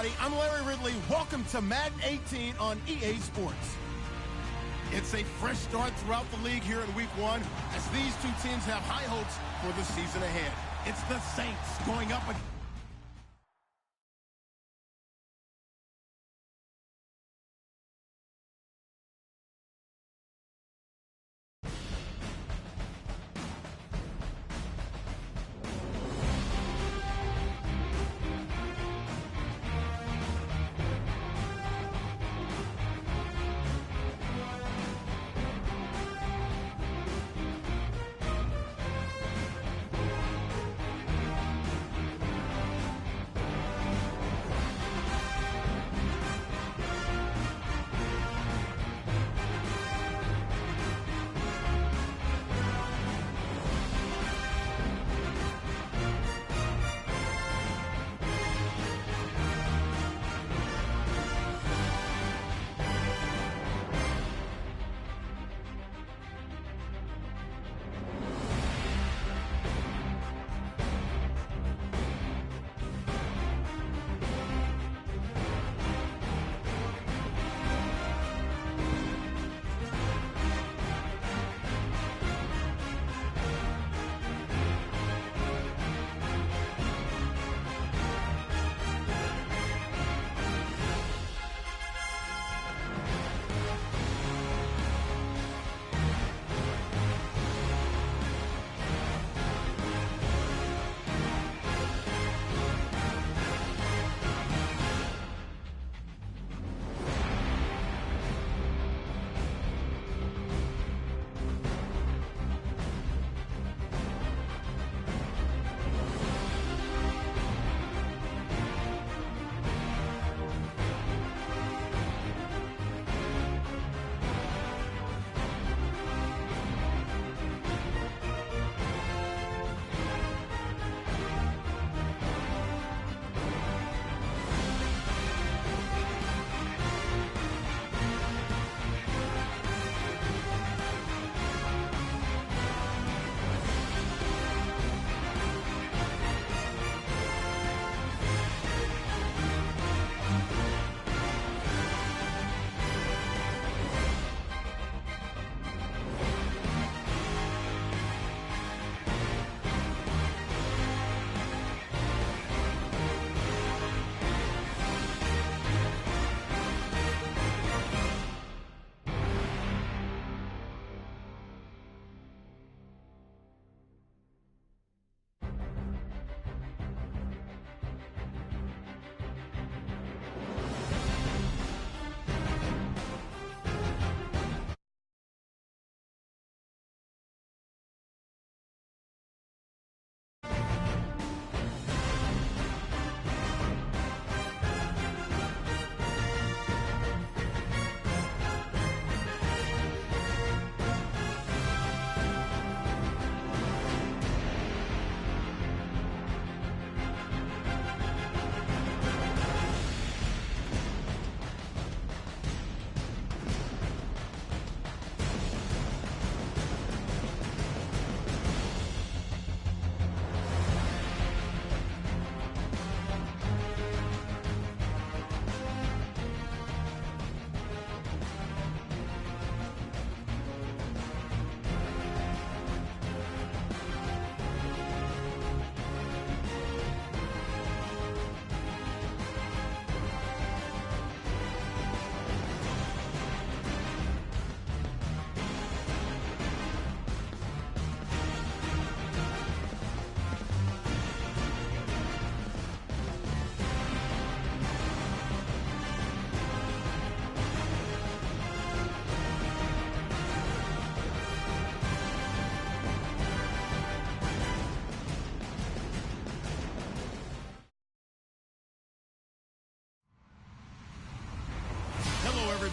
everybody. I'm Larry Ridley. Welcome to Madden 18 on EA Sports. It's a fresh start throughout the league here in Week 1 as these two teams have high hopes for the season ahead. It's the Saints going up against...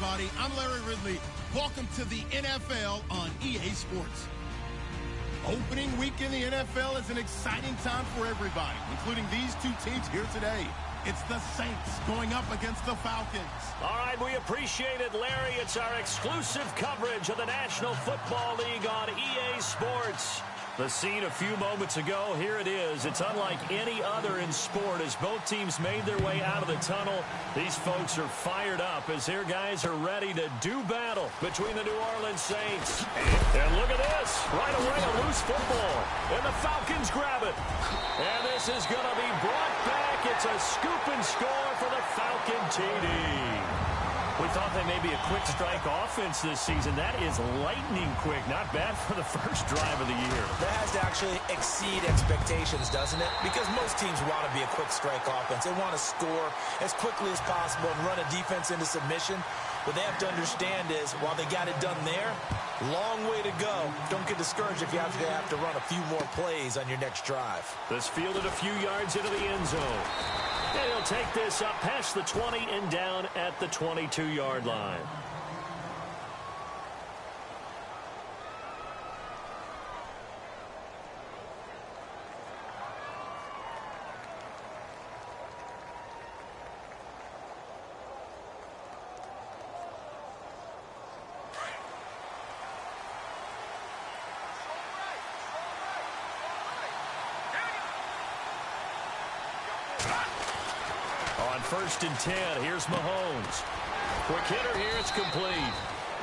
Everybody, I'm Larry Ridley. Welcome to the NFL on EA Sports. Opening week in the NFL is an exciting time for everybody, including these two teams here today. It's the Saints going up against the Falcons. All right, we appreciate it, Larry. It's our exclusive coverage of the National Football League on EA Sports. The scene a few moments ago, here it is. It's unlike any other in sport as both teams made their way out of the tunnel. These folks are fired up as their guys are ready to do battle between the New Orleans Saints. And look at this. Right away, a loose football. And the Falcons grab it. And this is going to be brought back. It's a scoop and score for the Falcon TD. We thought they may be a quick strike offense this season. That is lightning quick. Not bad for the first drive of the year. That has to actually exceed expectations, doesn't it? Because most teams want to be a quick strike offense. They want to score as quickly as possible and run a defense into submission. What they have to understand is, while they got it done there, long way to go. Don't get discouraged if you have to run a few more plays on your next drive. This fielded a few yards into the end zone. And he'll take this up past the 20 and down at the 22-yard line. First and 10. Here's Mahomes. Quick hitter here. It's complete.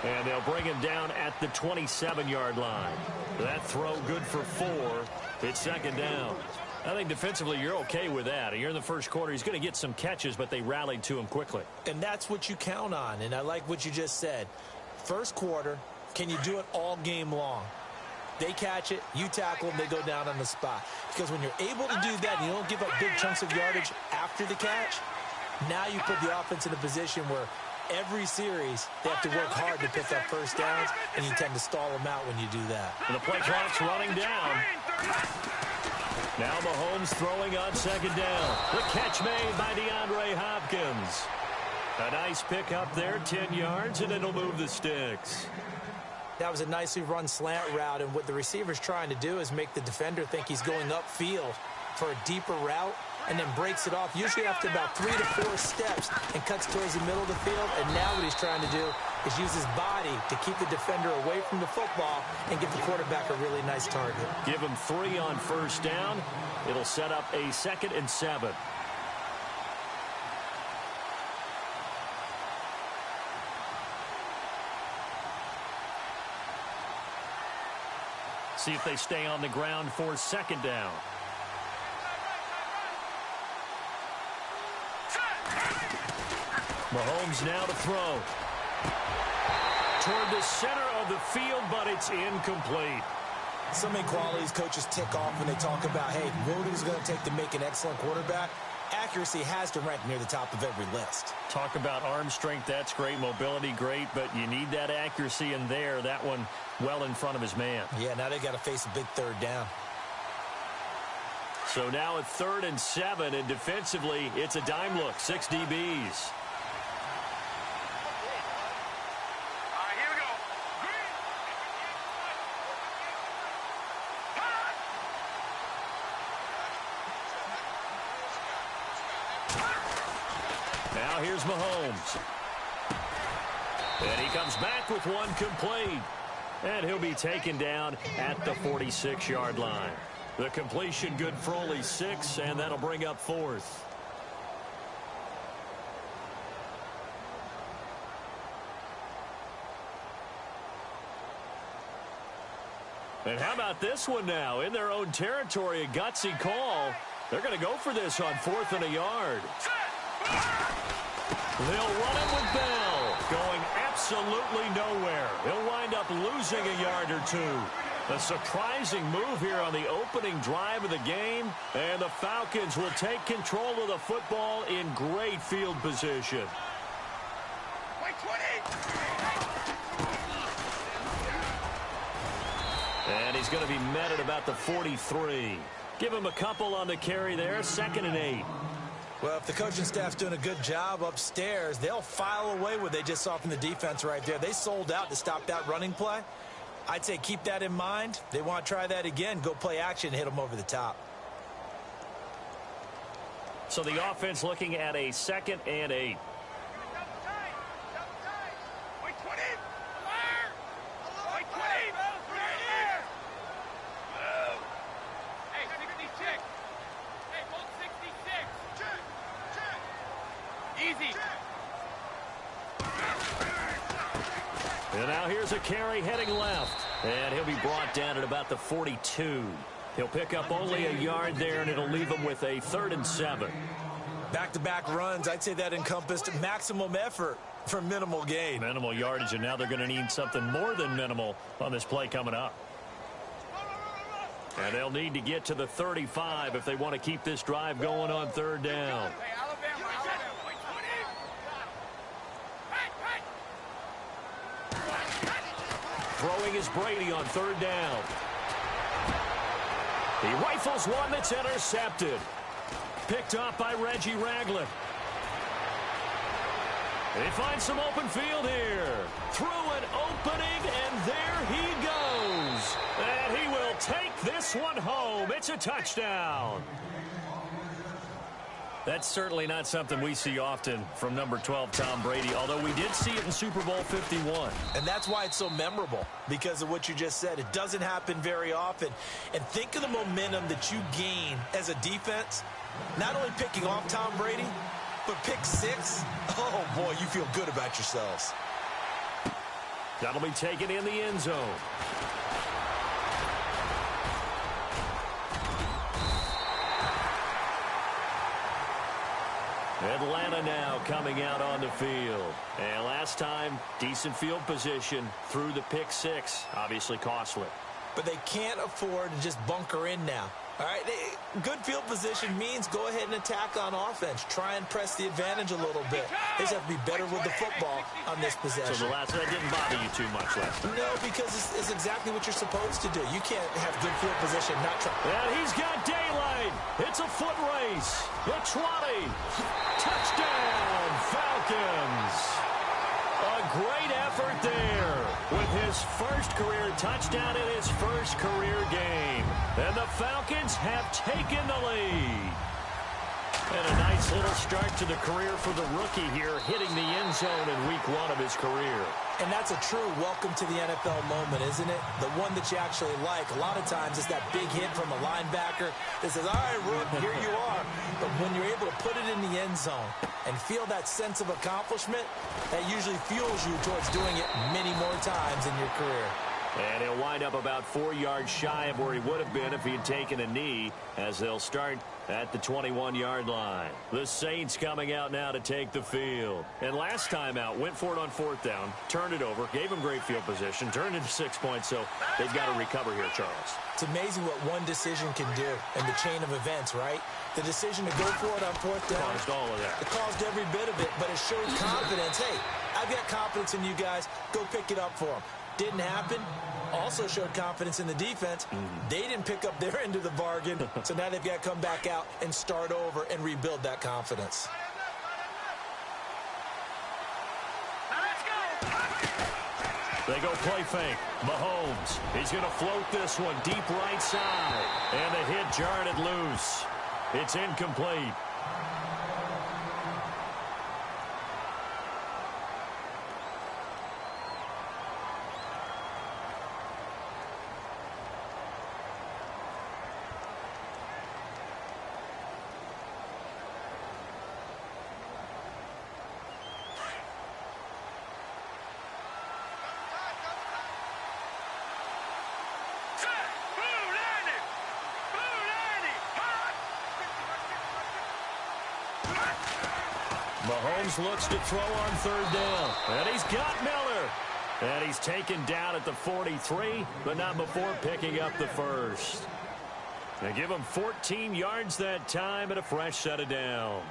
And they'll bring him down at the 27-yard line. That throw good for 4. It's second down. I think defensively you're okay with that. You're in the first quarter. He's going to get some catches, but they rallied to him quickly. And that's what you count on. And I like what you just said. First quarter, can you do it all game long? They catch it, you tackle them, they go down on the spot. Because when you're able to do that and you don't give up big chunks of yardage after the catch, now you put the offense in a position where every series they have to work hard to pick up first downs, and you tend to stall them out when you do that. And the play clock's running down. Now Mahomes throwing on second down. The catch made by DeAndre Hopkins. A nice pick up there, 10 yards, and it'll move the sticks. That was a nicely run slant route, and what the receiver's trying to do is make the defender think he's going upfield for a deeper route, and then breaks it off, usually after about 3 to 4 steps, and cuts towards the middle of the field. And now what he's trying to do is use his body to keep the defender away from the football and give the quarterback a really nice target. Give him 3 on first down. It'll set up a 2nd and 7. See if they stay on the ground for second down. Mahomes now to throw. Toward the center of the field, but it's incomplete. So many qualities coaches tick off when they talk about, hey, what is it going to take to make an excellent quarterback? Accuracy has to rank near the top of every list. Talk about arm strength, that's great. Mobility, great, but you need that accuracy in there. That one well in front of his man. Yeah, now they got to face a big third down. So now at 3rd and 7, and defensively, it's a dime look, 6 DBs. Now here's Mahomes. And he comes back with one complete. And he'll be taken down at the 46-yard line. The completion good for only 6, and that'll bring up 4th. And how about this one now? In their own territory, a gutsy call. They're going to go for this on 4th and a yard. They'll run it with Bell, going absolutely nowhere. He'll wind up losing a yard or 2. A surprising move here on the opening drive of the game, and the Falcons will take control of the football in great field position. And he's going to be met at about the 43. Give him a couple on the carry there, 2nd and 8. Well, if the coaching staff's doing a good job upstairs, they'll file away what they just saw from the defense right there. They sold out to stop that running play. I'd say keep that in mind. They want to try that again. Go play action, hit them over the top. So the offense looking at a 2nd and 8. has a carry heading left. And he'll be brought down at about the 42. He'll pick up only a yard there, and it'll leave him with a 3rd and 7. Back-to-back runs, I'd say that encompassed maximum effort for minimal gain. Minimal yardage, and now they're going to need something more than minimal on this play coming up. And they'll need to get to the 35 if they want to keep this drive going on 3rd down. Throwing is Brady on 3rd down. He rifles one that's intercepted. Picked off by Reggie Ragland. They find some open field here. Through an opening, and there he goes. And he will take this one home. It's a touchdown. That's certainly not something we see often from number 12, Tom Brady, although we did see it in Super Bowl 51. And that's why it's so memorable, because of what you just said. It doesn't happen very often. And think of the momentum that you gain as a defense, not only picking off Tom Brady, but pick 6. Oh, boy, you feel good about yourselves. That'll be taken in the end zone. Atlanta now coming out on the field. And last time, decent field position through the pick 6. Obviously costly. But they can't afford to just bunker in now. All right, good field position means go ahead and attack on offense. Try and press the advantage a little bit. They just have to be better with the football on this possession. So that didn't bother you too much last time? No, because it's exactly what you're supposed to do. You can't have good field position, not try. And he's got daylight. It's a foot race. The 20. Touchdown, Falcons. A great effort there with his first career touchdown in his first career game. And the Falcons have taken the lead. And a nice little start to the career for the rookie here, hitting the end zone in week 1 of his career. And that's a true welcome to the NFL moment, isn't it? The one that you actually like. A lot of times it's that big hit from a linebacker that says, all right, Rook, here you are. But when you're able to put it in the end zone and feel that sense of accomplishment, that usually fuels you towards doing it many more times in your career. And he'll wind up about 4 yards shy of where he would have been if he had taken a knee, as they'll start at the 21-yard line. The Saints coming out now to take the field. And last time out, went for it on 4th down, turned it over, gave him great field position, turned into 6 points, so they've got to recover here, Charles. It's amazing what one decision can do in the chain of events, right? The decision to go for it on 4th down. Caused all of that. It caused every bit of it, but it showed confidence. Hey, I've got confidence in you guys. Go pick it up for them. Didn't happen. Also showed confidence in the defense. They didn't pick up their end of the bargain, so now they've got to come back out and start over and rebuild that confidence. They go play fake. Mahomes. He's going to float this one deep right side. And the hit jarred it loose. It's incomplete. Mahomes looks to throw on 3rd down. And he's got Miller. And he's taken down at the 43, but not before picking up the first. They give him 14 yards that time and a fresh set of downs.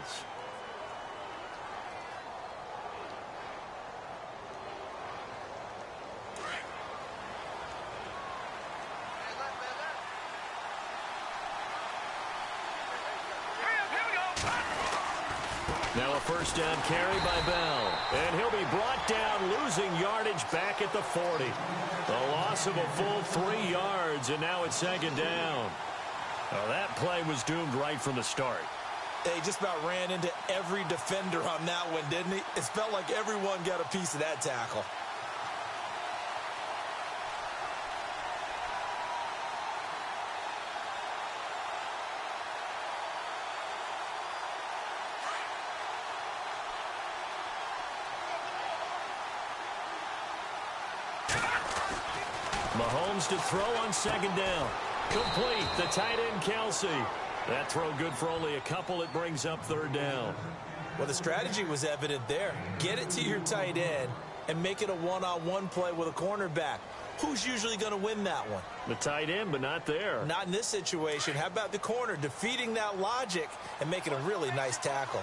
Now a first down carry by Bell. And he'll be brought down, losing yardage back at the 40. A loss of a full 3 yards, and now it's 2nd down. Well, that play was doomed right from the start. He just about ran into every defender on that one, didn't he? It felt like everyone got a piece of that tackle. Mahomes to throw on second down. Complete. The tight end, Kelsey. That throw good for only a couple. It brings up third down. Well, the strategy was evident there. Get it to your tight end and make it a one-on-one play with a cornerback. Who's usually going to win that one? The tight end, but not there. Not in this situation. How about the corner defeating that logic and making a really nice tackle?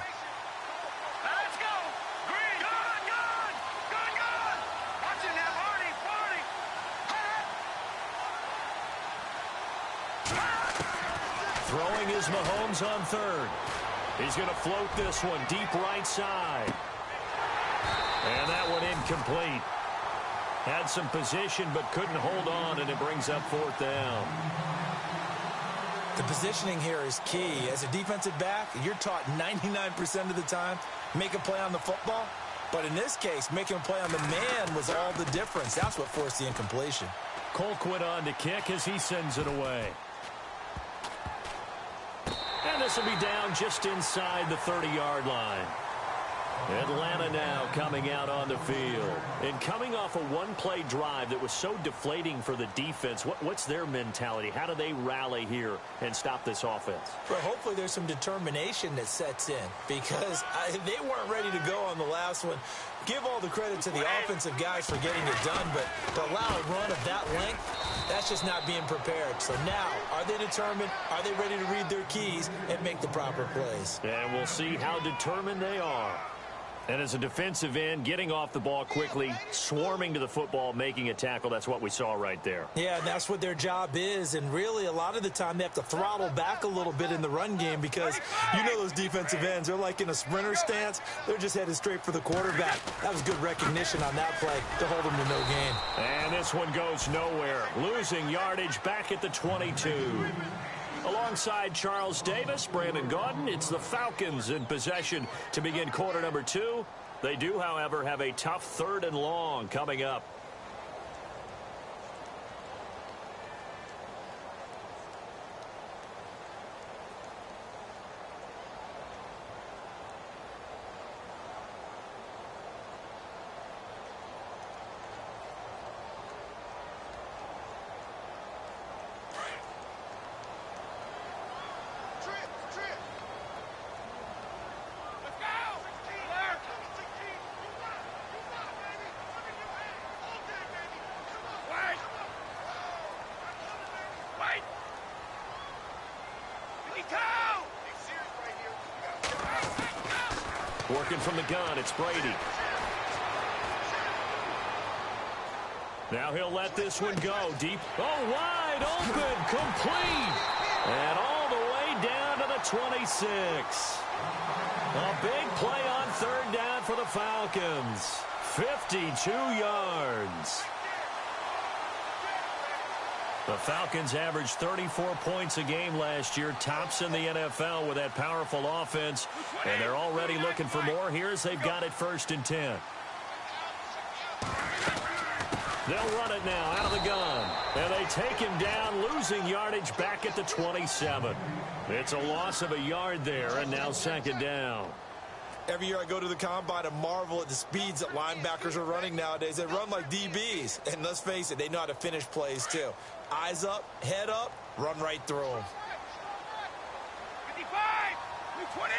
Let's go. Green. Good. Watch it now, Marty. Throwing is Mahomes on third. He's going to float this one deep right side. And that one incomplete. Had some position but couldn't hold on, and it brings up fourth down. The positioning here is key. As a defensive back, you're taught 99% of the time, make a play on the football. But in this case, making a play on the man was all the difference. That's what forced the incompletion. Colquitt on to kick as he sends it away. And this will be down just inside the 30-yard line. Atlanta now coming out on the field. And coming off a one-play drive that was so deflating for the defense, what's their mentality? How do they rally here and stop this offense? Well, hopefully there's some determination that sets in because they weren't ready to go on the last one. Give all the credit to the offensive guys for getting it done, but to allow a run of that length, that's just not being prepared. So now, are they determined? Are they ready to read their keys and make the proper plays? And we'll see how determined they are. And as a defensive end, getting off the ball quickly, swarming to the football, making a tackle, that's what we saw right there. Yeah, and that's what their job is. And really, a lot of the time, they have to throttle back a little bit in the run game because you know those defensive ends, they're like in a sprinter stance. They're just headed straight for the quarterback. That was good recognition on that play to hold them to no gain. And this one goes nowhere. Losing yardage back at the 22. Alongside Charles Davis, Brandon Gaudin, it's the Falcons in possession to begin quarter number 2. They do, however, have a tough 3rd and long coming up. Working from the gun, it's Brady. Now he'll let this one go deep. Oh, wide open, complete. And all the way down to the 26. A big play on 3rd down for the Falcons. 52 yards. The Falcons averaged 34 points a game last year, tops in the NFL with that powerful offense, and they're already looking for more here as they've got it 1st and 10. They'll run it now out of the gun, and they take him down, losing yardage back at the 27. It's a loss of a yard there, and now 2nd down. Every year I go to the combine and marvel at the speeds that linebackers are running nowadays. They run like DBs. And let's face it, they know how to finish plays too. Eyes up, head up, run right through them. 55, 20,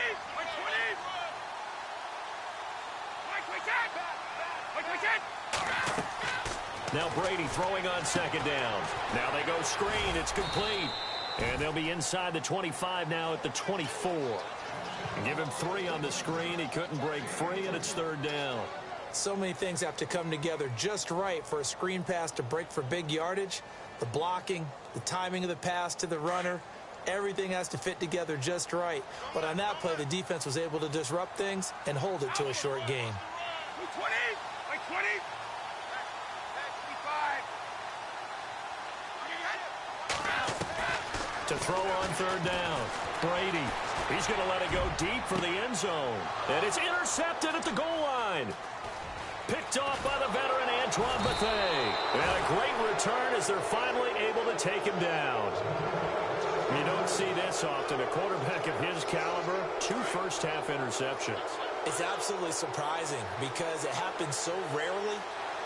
20. Now Brady throwing on 2nd down. Now they go screen. It's complete. And they'll be inside the 25 now at the 24. Give him 3 on the screen. He couldn't break free, and it's 3rd down. So many things have to come together just right for a screen pass to break for big yardage. The blocking, the timing of the pass to the runner, everything has to fit together just right. But on that play, the defense was able to disrupt things and hold it to a short gain. 20, 20. To throw on 3rd down. Brady. He's going to let it go deep for the end zone. And it's intercepted at the goal line. Picked off by the veteran Antoine Bethea. And a great return as they're finally able to take him down. You don't see this often. A quarterback of his caliber, 2 first-half interceptions. It's absolutely surprising because it happens so rarely.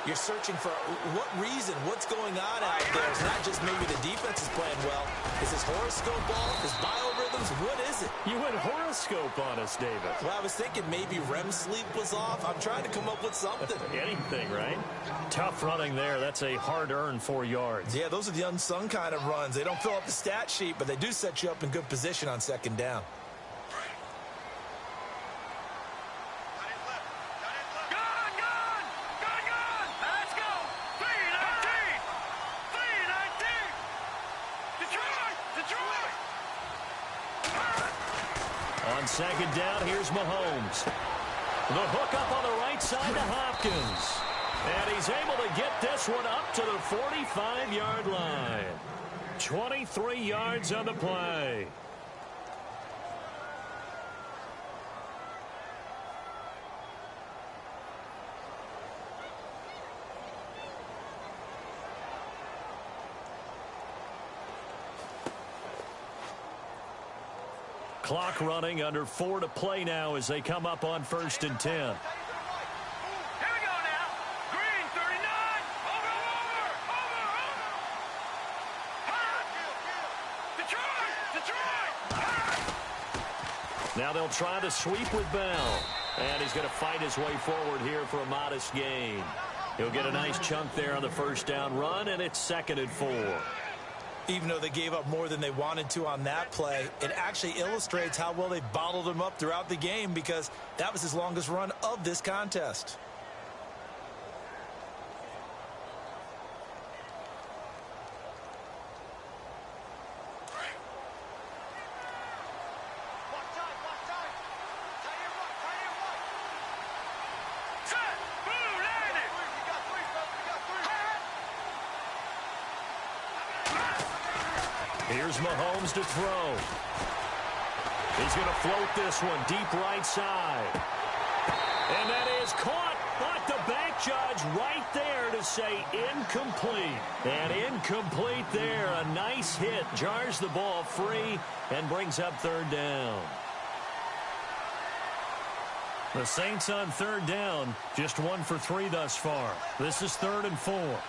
you're searching for what reason, what's going on out there. It's not just maybe the defense is playing well. Is this horoscope ball? Is biorhythms? What is it? You went horoscope on us, David. Well, I was thinking maybe REM sleep was off. I'm trying to come up with something. Anything, right? Tough running there. That's a hard-earned 4 yards. Yeah, those are the unsung kind of runs. They don't fill up the stat sheet, but they do set you up in good position on second down. On second down, here's Mahomes. The hook up on the right side to Hopkins. And he's able to get this one up to the 45-yard line. 23 yards on the play. Clock running, under 4 to play now as they come up on 1st and 10. Here we go now. Green, 39. Detroit! Now they'll try to sweep with Bell. And he's going to fight his way forward here for a modest gain. He'll get a nice chunk there on the first down run, and it's 2nd and 4. Even though they gave up more than they wanted to on that play, it actually illustrates how well they bottled him up throughout the game because that was his longest run of this contest. Here's Mahomes to throw. He's going to float this one deep right side. And that is caught, but the back judge right there to say incomplete. And incomplete there. A nice hit. Jars the ball free and brings up 3rd down. The Saints on 3rd down. Just 1 for 3 thus far. This is 3rd and 4.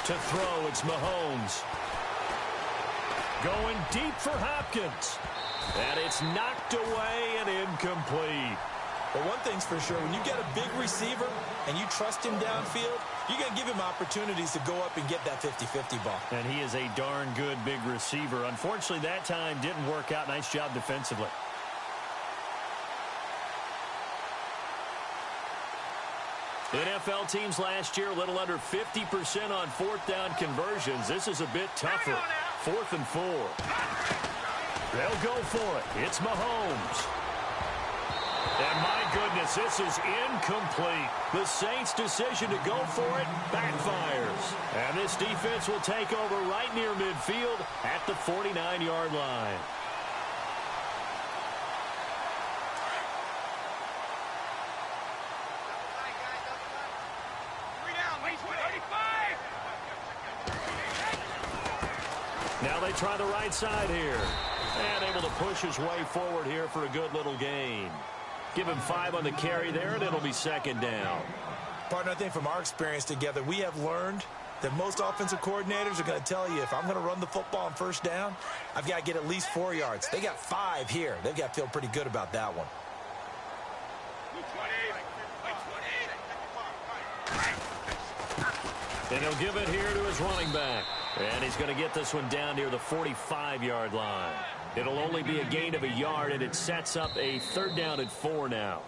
To throw, it's Mahomes. Going deep for Hopkins. And it's knocked away and incomplete. But one thing's for sure, when you get a big receiver and you trust him downfield, you're going to give him opportunities to go up and get that 50-50 ball. And he is a darn good big receiver. Unfortunately, that time didn't work out. Nice job defensively. NFL teams last year a little under 50% on 4th down conversions. This is a bit tougher. 4th and 4. They'll go for it. It's Mahomes. And my goodness, this is incomplete. The Saints' decision to go for it backfires. And this defense will take over right near midfield at the 49-yard line. Now they try the right side here. And able to push his way forward here for a good little gain. Give him 5 on the carry there, and it'll be 2nd down. Partner, I think from our experience together, we have learned that most offensive coordinators are going to tell you, if I'm going to run the football on 1st down, I've got to get at least 4 yards. They got 5 here. They've got to feel pretty good about that one. And he'll give it here to his running back. And he's going to get this one down near the 45-yard line. It'll only be a gain of a yard, and it sets up a 3rd down and 4 now.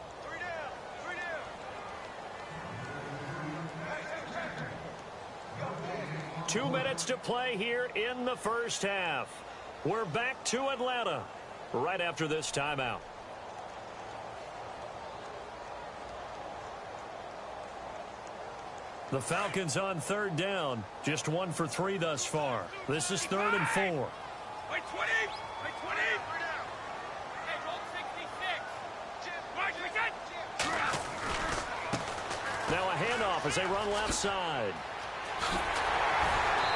2 minutes to play here in the first half. We're back to Atlanta right after this timeout. The Falcons on 3rd down. Just 1 for 3 thus far. This is 3rd and 4. Wait, 20. Wait, 20. Hey, roll 66. Now a handoff as they run left side.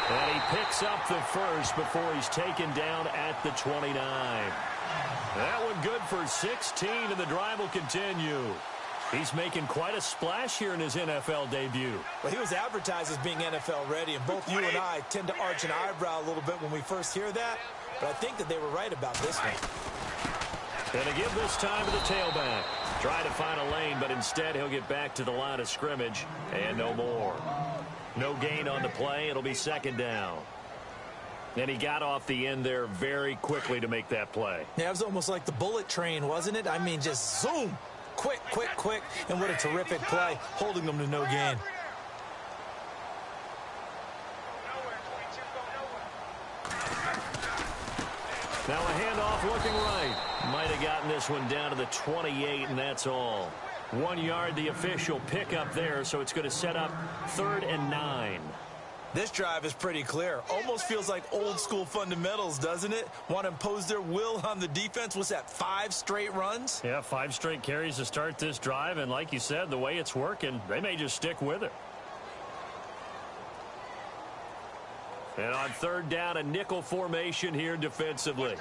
And he picks up the first before he's taken down at the 29. That one good for 16, and the drive will continue. He's making quite a splash here in his NFL debut. Well, he was advertised as being NFL ready, and both you and I tend to arch an eyebrow a little bit when we first hear that, but I think that they were right about this one. Going to give this time to the tailback. Try to find a lane, but instead he'll get back to the line of scrimmage, and no more. No gain on the play. It'll be second down. And he got off the end there very quickly to make that play. Yeah, it was almost like the bullet train, wasn't it? I mean, just zoom. Quick, quick, quick. And what a terrific play, holding them to no gain. Now a handoff looking right. Might have gotten this one down to the 28, and that's all. 1 yard, the official pickup there, so it's going to set up 3rd and 9. This drive is pretty clear. Almost feels like old school fundamentals, doesn't it? Want to impose their will on the defense. What's that, 5 straight runs? Yeah, 5 straight carries to start this drive, and like you said, the way it's working, they may just stick with it. And on 3rd down, a nickel formation here defensively.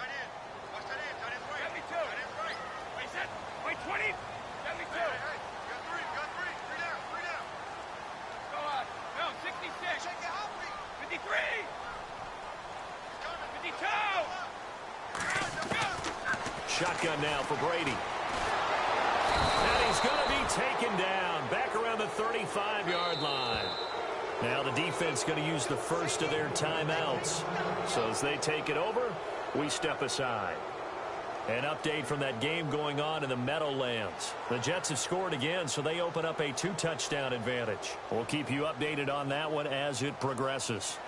Shotgun now for Brady. And he's going to be taken down back around the 35-yard line. Now the defense going to use the first of their timeouts. So as they take it over, we step aside. An update from that game going on in the Meadowlands. The Jets have scored again, so they open up a 2-touchdown advantage. We'll keep you updated on that one as it progresses.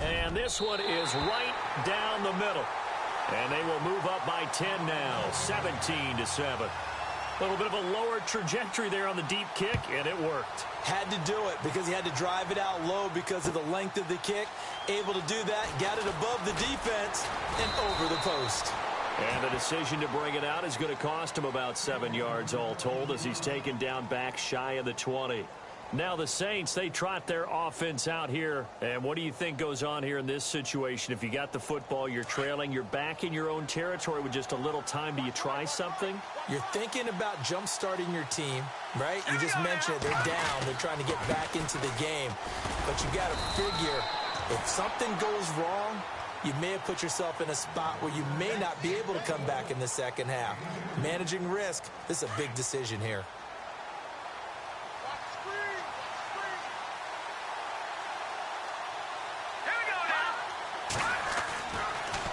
And this one is right down the middle. And they will move up by 10 now, 17-7. A little bit of a lower trajectory there on the deep kick, and it worked. Had to do it because he had to drive it out low because of the length of the kick. Able to do that, got it above the defense and over the post. And the decision to bring it out is going to cost him about 7 yards all told as he's taken down back shy of the 20. Now the Saints, they trot their offense out here. And what do you think goes on here in this situation? If you got the football, you're trailing, you're back in your own territory with just a little time. Do you try something? You're thinking about jump-starting your team, right? You just mentioned it. They're down. They're trying to get back into the game. But you got to figure if something goes wrong, you may have put yourself in a spot where you may not be able to come back in the second half. Managing risk, this is a big decision here.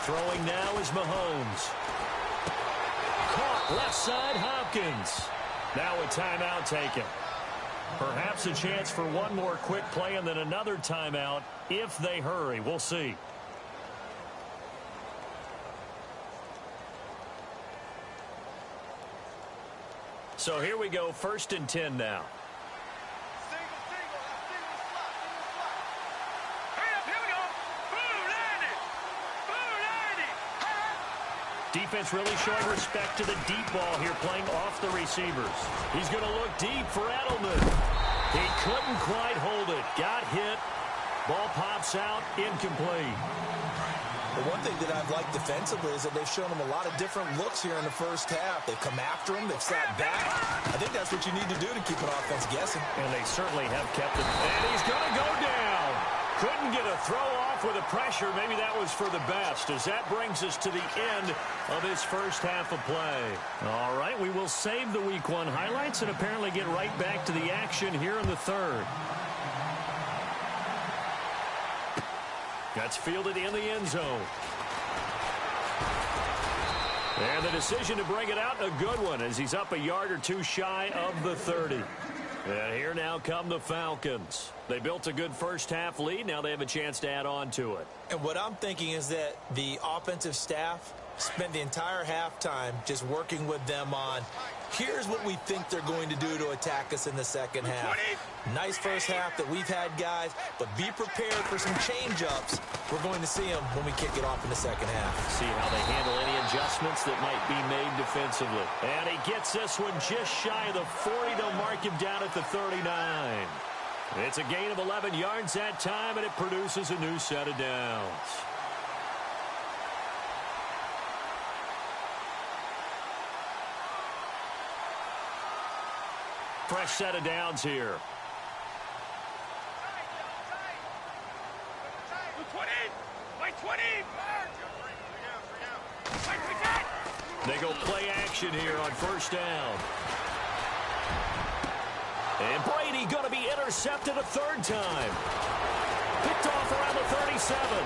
Throwing now is Mahomes. Caught left side, Hopkins. Now a timeout taken. Perhaps a chance for one more quick play and then another timeout if they hurry. We'll see. So here we go, 1st and 10 now. Defense really showing respect to the deep ball here, playing off the receivers. He's going to look deep for Edelman. He couldn't quite hold it. Got hit. Ball pops out, incomplete. The one thing that I've liked defensively is that they've shown him a lot of different looks here in the first half. They've come after him. They've sat back. I think that's what you need to do to keep an offense guessing. And they certainly have kept it. And he's going to go down. Couldn't get a throw off with the pressure. Maybe that was for the best, as that brings us to the end of this first half of play. All right, we will save the Week 1 highlights and apparently get right back to the action here in the third. That's fielded in the end zone. And the decision to bring it out, a good one, as he's up a yard or two shy of the 30. And here now come the Falcons. They built a good first half lead. Now they have a chance to add on to it. And what I'm thinking is that the offensive staff spent the entire halftime just working with them on, here's what we think they're going to do to attack us in the second half. Nice first half that we've had, guys, but be prepared for some change-ups. We're going to see them when we kick it off in the second half. See how they handle any adjustments that might be made defensively. And he gets this one just shy of the 40. They'll mark him down at the 39. It's a gain of 11 yards that time, and it produces a new set of downs. Fresh set of downs here. They go play action here on first down. And Brady going to be intercepted a third time. Picked off around the 37.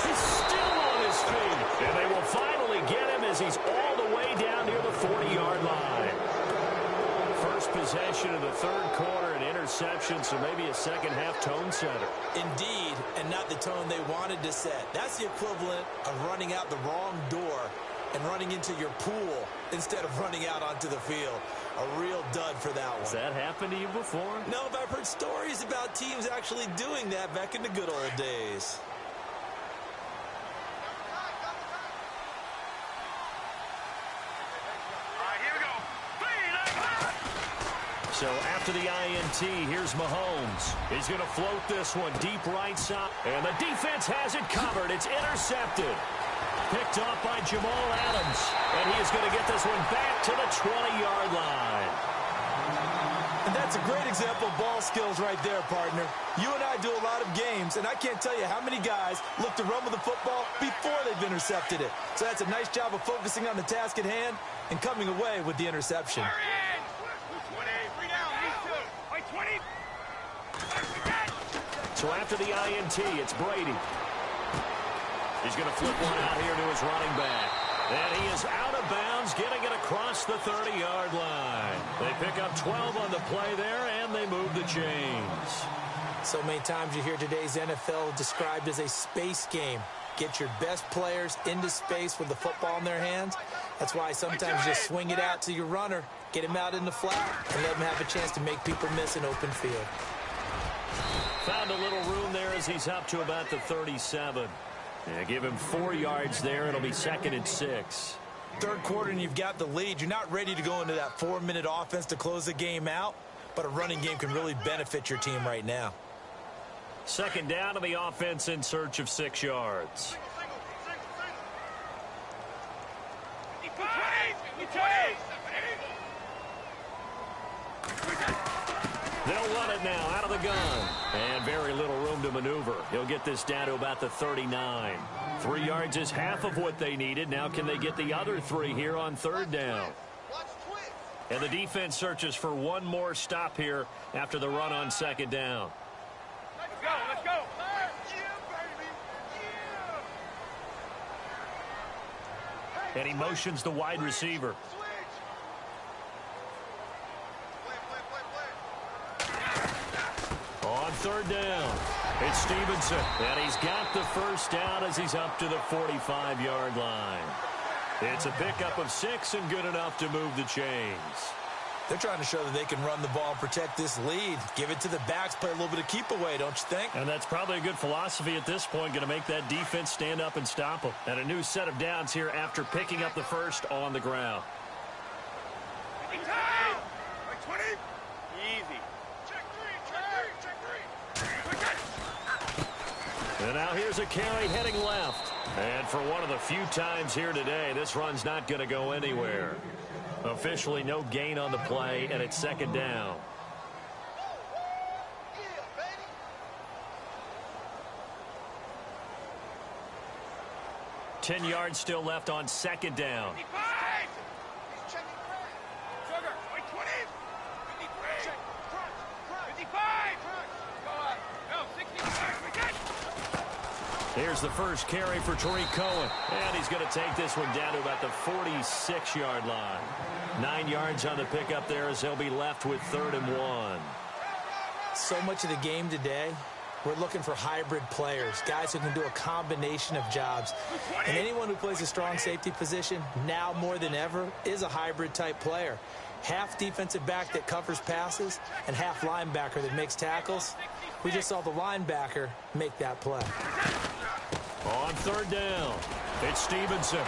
He's still on his feet. And they will finally get him as he's all the way down near the 40-yard line. First possession of the third quarter, an interception, so maybe a second-half tone setter. Indeed, and not the tone they wanted to set. That's the equivalent of running out the wrong door and running into your pool instead of running out onto the field. A real dud for that one. Has that happened to you before? No, but I've heard stories about teams actually doing that back in the good old days. So after the INT, here's Mahomes. He's going to float this one deep right side. And the defense has it covered. It's intercepted. Picked off by Jamal Adams. And he is going to get this one back to the 20-yard line. And that's a great example of ball skills right there, partner. You and I do a lot of games, and I can't tell you how many guys look to run with the football before they've intercepted it. So that's a nice job of focusing on the task at hand and coming away with the interception. So after the INT, it's Brady. He's going to flip one out here to his running back. And he is out of bounds, getting it across the 30-yard line. They pick up 12 on the play there, and they move the chains. So many times you hear today's NFL described as a space game. Get your best players into space with the football in their hands. That's why sometimes you just swing it out to your runner, get him out in the flat, and let him have a chance to make people miss an open field. Found a little room there as he's up to about the 37. Yeah, give him 4 yards there. It'll be 2nd and 6. Third quarter and you've got the lead. You're not ready to go into that 4-minute offense to close the game out, but a running game can really benefit your team right now. Second down to the offense in search of 6 yards. They'll run it now out of the gun. And very little room to maneuver. He'll get this down to about the 39. 3 yards is half of what they needed. Now can they get the other 3 here on third down? And the defense searches for one more stop here after the run on second down. Let's go, let's go. And he motions the wide receiver. On third down, it's Stevenson. And he's got the first down as he's up to the 45-yard line. It's a pickup of 6 and good enough to move the chains. They're trying to show that they can run the ball and protect this lead. Give it to the backs, play a little bit of keep away, don't you think? And that's probably a good philosophy at this point, going to make that defense stand up and stop them. And a new set of downs here after picking up the first on the ground. Time! 20! Easy. Check three. And now here's a carry heading left. And for one of the few times here today, this run's not going to go anywhere. Officially no gain on the play, and it's second down. Yeah, 10 yards still left on second down. 55! Sugar, 20! 53! 55! Go on. No, 65. We got it. Here's the first carry for Tariq Cohen. And he's going to take this one down to about the 46-yard line. 9 yards on the pickup there as they'll be left with 3rd and 1. So much of the game today, we're looking for hybrid players, guys who can do a combination of jobs. And anyone who plays a strong safety position, now more than ever, is a hybrid-type player. Half defensive back that covers passes and half linebacker that makes tackles. We just saw the linebacker make that play. On third down, it's Stevenson.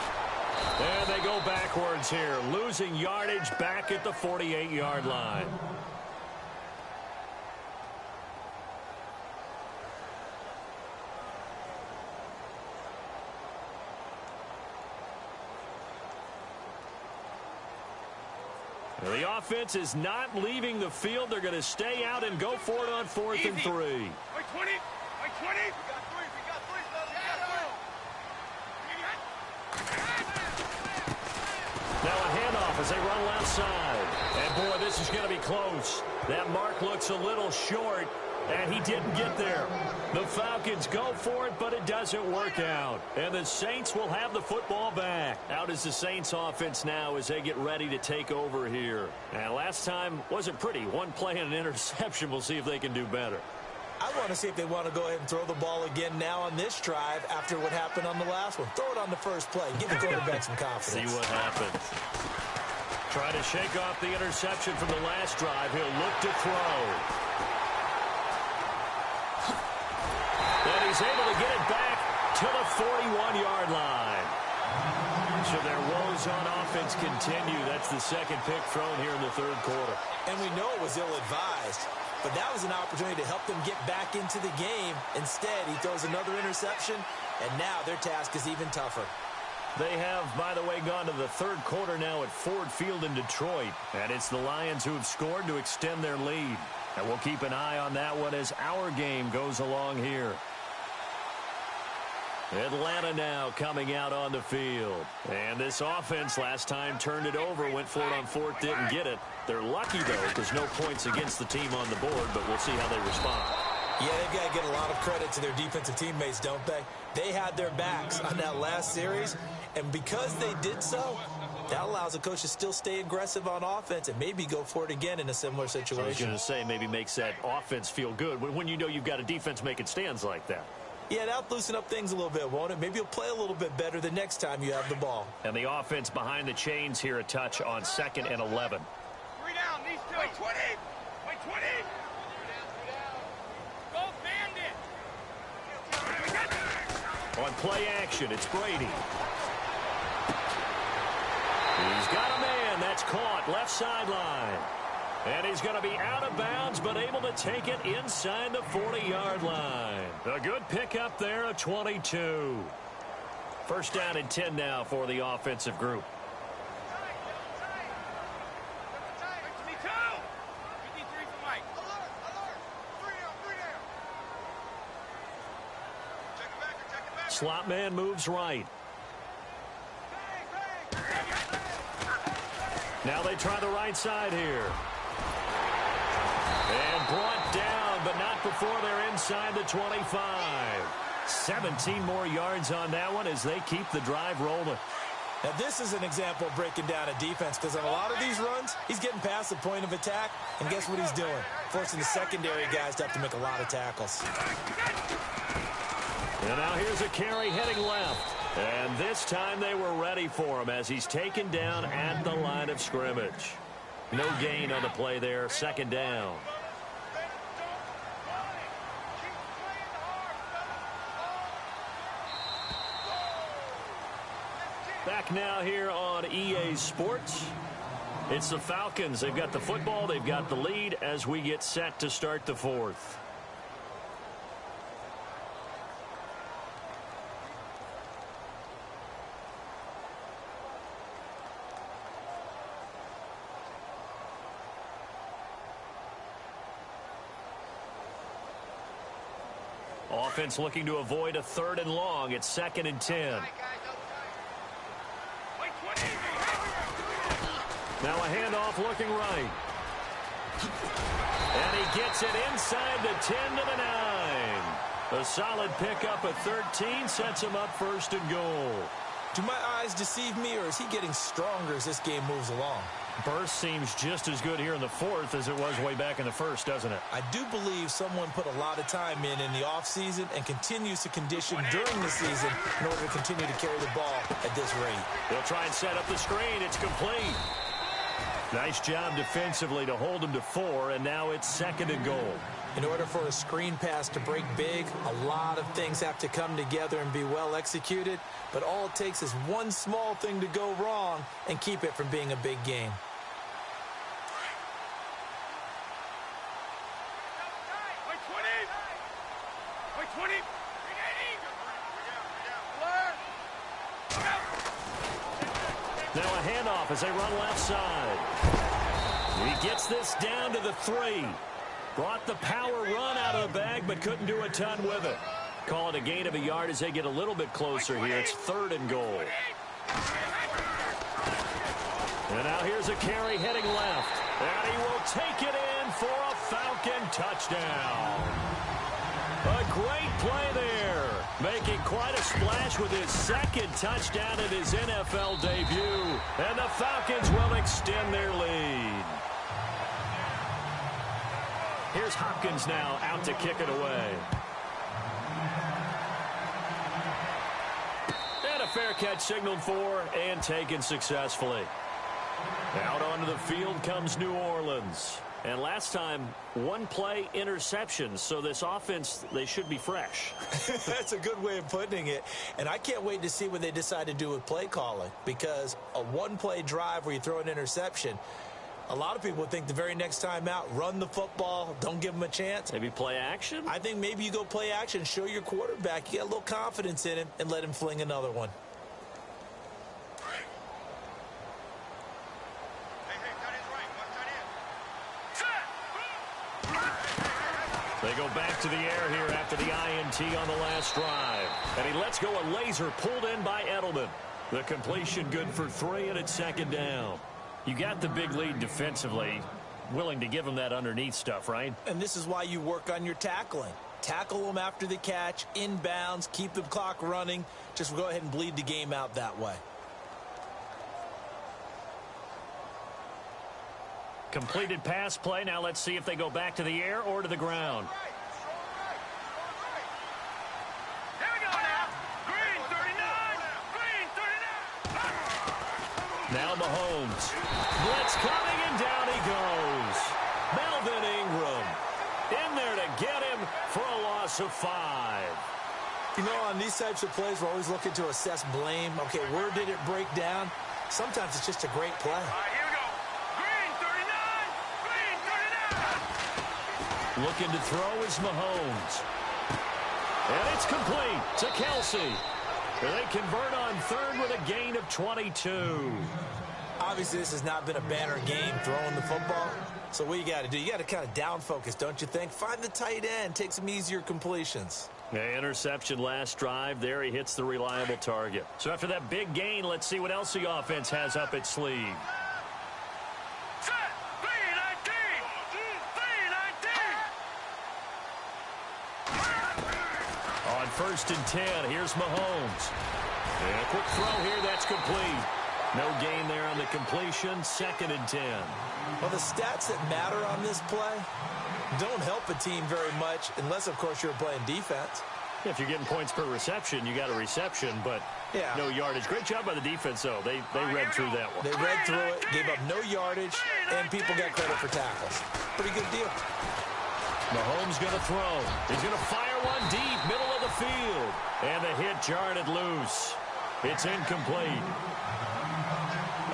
And they go backwards here, losing yardage back at the 48-yard line. The offense is not leaving the field. They're going to stay out and go for it on 4th and 3. Like 20. Like 20. We got three. We got three. Now a handoff as they run left side. And, boy, this is going to be close. That mark looks a little short, and he didn't get there. The Falcons go for it, but it doesn't work out. And the Saints will have the football back. Out is the Saints offense now as they get ready to take over here. And last time wasn't pretty. One play and an interception. We'll see if they can do better. I want to see if they want to go ahead and throw the ball again now on this drive after what happened on the last one. Throw it on the first play. Give the quarterback some confidence. See what happens. Try to shake off the interception from the last drive. He'll look to throw. And he's able to get it back to the 41-yard line. So their woes on offense continue. That's the second pick thrown here in the third quarter. And we know it was ill-advised, but that was an opportunity to help them get back into the game. Instead, he throws another interception, and now their task is even tougher. They have, by the way, gone to the third quarter now at Ford Field in Detroit. And it's the Lions who have scored to extend their lead. And we'll keep an eye on that one as our game goes along here. Atlanta now coming out on the field. And this offense last time turned it over, went for it on 4th, didn't get it. They're lucky, though, because no points against the team on the board, but we'll see how they respond. Yeah, they've got to get a lot of credit to their defensive teammates, don't they? They had their backs on that last series, and because they did so, that allows the coach to still stay aggressive on offense and maybe go for it again in a similar situation. I was going to say maybe makes that offense feel good when you know you've got a defense making stands like that. Yeah, that'll loosen up things a little bit, won't it? Maybe you'll play a little bit better the next time you have the ball. And the offense behind the chains here, a touch on 2nd and 11. 3 down, these two. Like 20. Like 20. Go Bandit. On play action, it's Brady. He's got a man. That's caught. Left sideline. And he's going to be out of bounds, but able to take it inside the 40-yard line. A good pickup there, a 22. First down and 10 now for the offensive group. Slot man moves right. Now they try the right side here. And brought down, but not before they're inside the 25. 17 more yards on that one as they keep the drive rolling. Now, this is an example of breaking down a defense because on a lot of these runs, he's getting past the point of attack, and guess what he's doing? Forcing the secondary guys to have to make a lot of tackles. And now here's a carry heading left. And this time they were ready for him as he's taken down at the line of scrimmage. No gain on the play there, second down. Back now here on EA Sports. It's the Falcons. They've got the football. They've got the lead as we get set to start the fourth. Offense looking to avoid a 3rd and long. It's 2nd and 10. Now a handoff looking right. And he gets it inside the 10 to the 9. A solid pickup at 13 sets him up 1st and goal. Do my eyes deceive me, or is he getting stronger as this game moves along? Burst seems just as good here in the 4th as it was way back in the 1st, doesn't it? I do believe someone put a lot of time in the offseason and continues to condition during the season in order to continue to carry the ball at this rate. They'll try and set up the screen. It's complete. Nice job defensively to hold him to 4, and now it's 2nd and goal. In order for a screen pass to break big, a lot of things have to come together and be well executed, but all it takes is one small thing to go wrong and keep it from being a big game. Now a handoff as they run left side. He gets this down to the 3. Brought the power run out of the bag, but couldn't do a ton with it. Call it a gain of a yard as they get a little bit closer here. It's 3rd and goal. And now here's a carry heading left. And he will take it in for a Falcon touchdown. A great play there. Making quite a splash with his 2nd touchdown in his NFL debut. And the Falcons will extend their lead. Here's Hopkins now out to kick it away. And a fair catch signaled for and taken successfully. Out onto the field comes New Orleans. And last time, 1 play interception. So this offense, they should be fresh. That's a good way of putting it. And I can't wait to see what they decide to do with play calling. Because a 1-play drive where you throw an interception, a lot of people would think the very next time out, run the football, don't give them a chance. Maybe play action? I think maybe you go play action, show your quarterback, you get a little confidence in him, and let him fling another one. They go back to the air here after the INT on the last drive. And he lets go a laser pulled in by Edelman. The completion good for 3, and it's 2nd down. You got the big lead defensively. Willing to give him that underneath stuff, right? And this is why you work on your tackling. Tackle them after the catch, inbounds, keep the clock running. Just go ahead and bleed the game out that way. Completed pass play. Now let's see if they go back to the air or to the ground. Here we go now. Green 39. Green 39. Now Mahomes. Blitz coming, and down he goes. Melvin Ingram in there to get him for a loss of 5. You know, on these types of plays, we're always looking to assess blame. Okay, where did it break down? Sometimes it's just a great play. All right, here we go. Green 39. Green 39. Looking to throw is Mahomes. And it's complete to Kelsey. They convert on 3rd with a gain of 22. Obviously, this has not been a banner game throwing the football. So what you got to do, you got to kind of down focus, don't you think? Find the tight end, take some easier completions. Yeah, interception last drive. There he hits the reliable target. So after that big gain, let's see what else the offense has up its sleeve. Set. 319. 319. On 1st and 10, here's Mahomes. And a quick throw here, that's complete. No gain there on the completion, 2nd and 10. Well, the stats that matter on this play don't help a team very much unless, of course, you're playing defense. If you're getting points per reception, you got a reception, but no yardage. Great job by the defense, though. They read through that one. They read through it, gave up no yardage, and people got credit for tackles. Pretty good deal. Mahomes going to throw. He's going to fire one deep, middle of the field. And the hit jarred it loose. It's incomplete.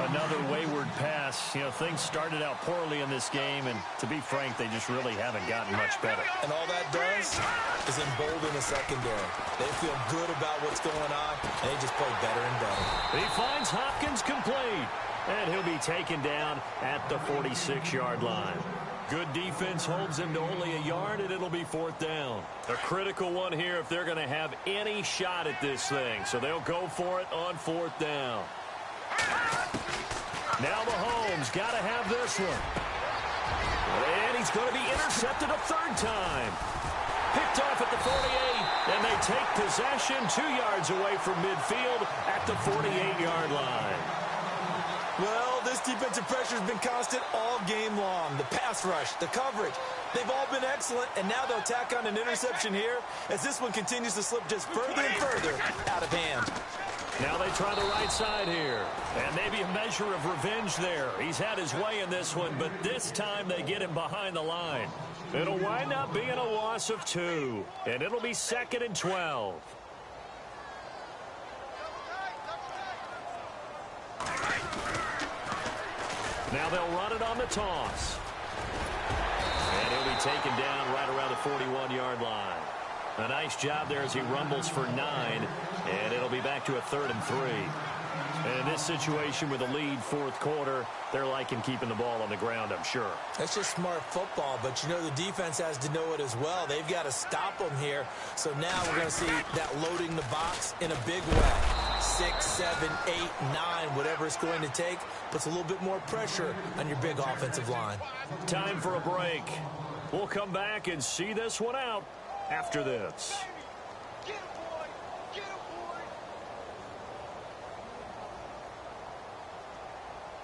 Another wayward pass. You know, things started out poorly in this game, and to be frank, they just really haven't gotten much better. And all that does is embolden the secondary. They feel good about what's going on, and they just play better and better. He finds Hopkins complete, and he'll be taken down at the 46-yard line. Good defense holds him to only a yard, and it'll be 4th down. A critical one here if they're going to have any shot at this thing. So they'll go for it on 4th down. Now Mahomes got to have this one. And he's going to be intercepted a 3rd time. Picked off at the 48, and they take possession 2 yards away from midfield at the 48-yard line. Well, this defensive pressure has been constant all game long. The pass rush, the coverage, they've all been excellent, and now they'll tack on an interception here as this one continues to slip just further and further out of hand. Now they try the right side here, and maybe a measure of revenge there. He's had his way in this one, but this time they get him behind the line. It'll wind up being a loss of 2, and it'll be 2nd and 12. Now they'll run it on the toss. And he'll be taken down right around the 41-yard line. A nice job there as he rumbles for 9, and it'll be back to a 3rd and 3. And in this situation with a lead fourth quarter, they're liking keeping the ball on the ground, I'm sure. That's just smart football, but you know the defense has to know it as well. They've got to stop them here. So now we're going to see that loading the box in a big way. 6, 7, 8, 9, whatever it's going to take, puts a little bit more pressure on your big offensive line. Time for a break. We'll come back and see this one out after this. Get him, boy! Get him,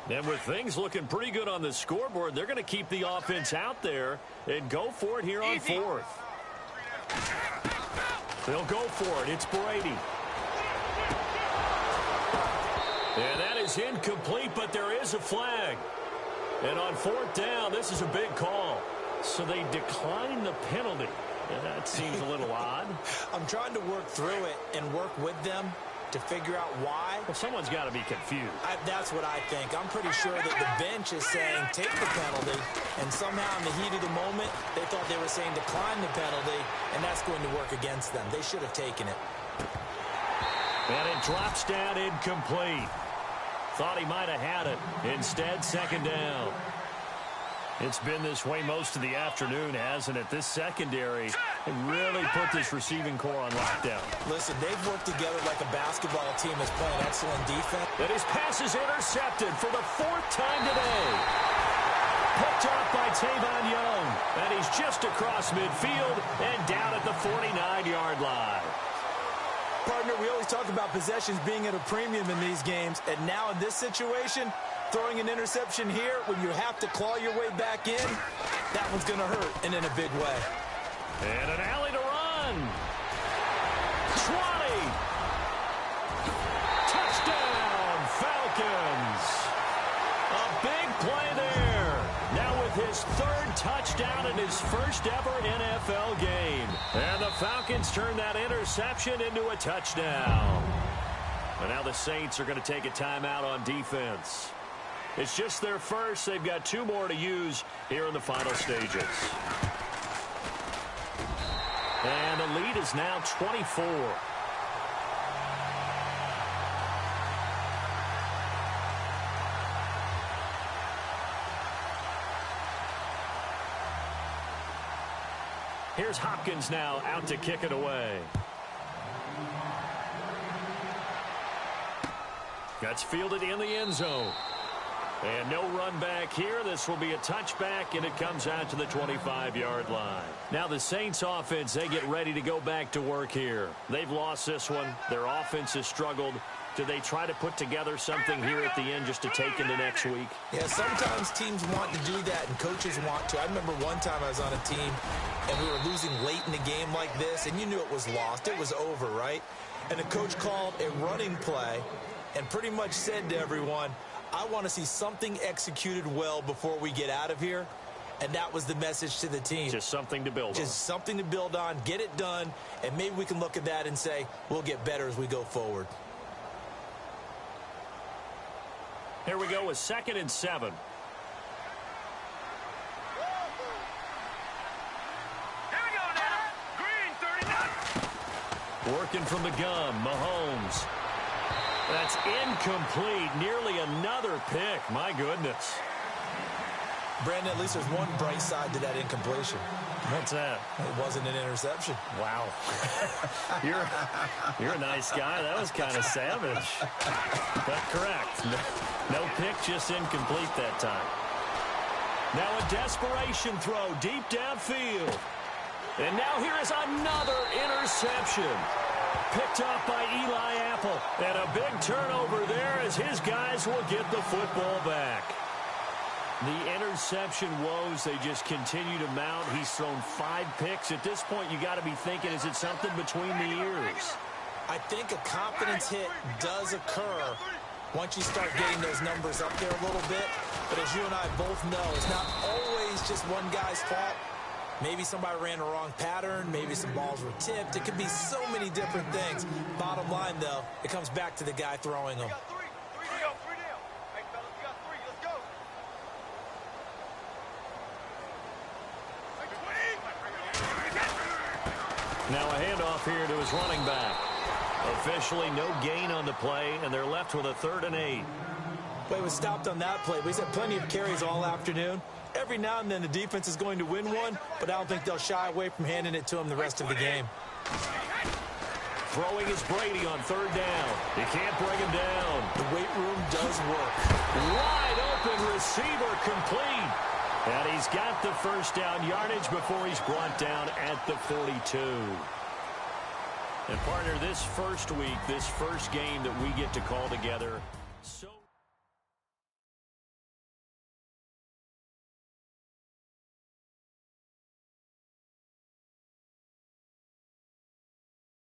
boy! And with things looking pretty good on the scoreboard, they're going to keep the offense out there and go for it here on fourth. They'll go for it. It's Brady. And that is incomplete, but there is a flag. And on fourth down, this is a big call. So they decline the penalty. That seems a little odd. I'm trying to work through it and work with them to figure out why. Well, someone's got to be confused. That's what I think. I'm pretty sure that the bench is saying take the penalty, and somehow in the heat of the moment, they thought they were saying decline the penalty, and that's going to work against them. They should have taken it. And it drops down incomplete. Thought he might have had it. Instead, second down. It's been this way most of the afternoon, hasn't it? This secondary really put this receiving core on lockdown. Listen, they've worked together like a basketball team that's playing excellent defense. And his pass is intercepted for the fourth time today. Picked off by Tavon Young. And he's just across midfield and down at the 49-yard line. Partner, we always talk about possessions being at a premium in these games, and now in this situation, throwing an interception here when you have to claw your way back in, that one's going to hurt, and in a big way. And an alley to run. 20. Touchdown, Falcons. A big play there. Now with his third touchdown in his first ever NFL game. And the Falcons turn that interception into a touchdown. And now the Saints are going to take a timeout on defense. It's just their first. They've got 2 more to use here in the final stages. And the lead is now 24. Here's Hopkins now out to kick it away. That's fielded in the end zone. And no run back here. This will be a touchback, and it comes out to the 25-yard line. Now the Saints offense, they get ready to go back to work here. They've lost this one. Their offense has struggled. Do they try to put together something here at the end just to take into next week? Yeah, sometimes teams want to do that, and coaches want to. I remember one time I was on a team, and we were losing late in the game like this, and you knew it was lost. It was over, right? And the coach called a running play and pretty much said to everyone, I want to see something executed well before we get out of here. And that was the message to the team. Just something to build on. Just something to build on, get it done, and maybe we can look at that and say, we'll get better as we go forward. Here we go with 2nd and 7. Here we go now. Green 39. Working from the gun, Mahomes. That's incomplete. Nearly another pick. My goodness. Brandon, at least there's one bright side to that incompletion. What's that? It wasn't an interception. Wow. You're a nice guy. That was kind of savage. But correct. No pick, just incomplete that time. Now a desperation throw deep downfield. And now here is another interception. Picked off by Eli Apple. And a big turnover there as his guys will get the football back. The interception woes, they just continue to mount. He's thrown 5 picks. At this point, you got to be thinking, is it something between the ears? I think a confidence hit does occur once you start getting those numbers up there a little bit. But as you and I both know, it's not always just one guy's fault. Maybe somebody ran the wrong pattern. Maybe some balls were tipped. It could be so many different things. Bottom line, though, it comes back to the guy throwing them. Three down. Hey, fellas, we got 3. Let's go. Now a handoff here to his running back. Officially no gain on the play, and they're left with a 3rd and 8. But it was stopped on that play. But he's had plenty of carries all afternoon. Every now and then the defense is going to win one, but I don't think they'll shy away from handing it to him the rest of the game. Throwing is Brady on 3rd down. He can't bring him down. The weight room does work. Wide open receiver complete. And he's got the 1st down yardage before he's brought down at the 42. And partner, this first week, this first game that we get to call together, so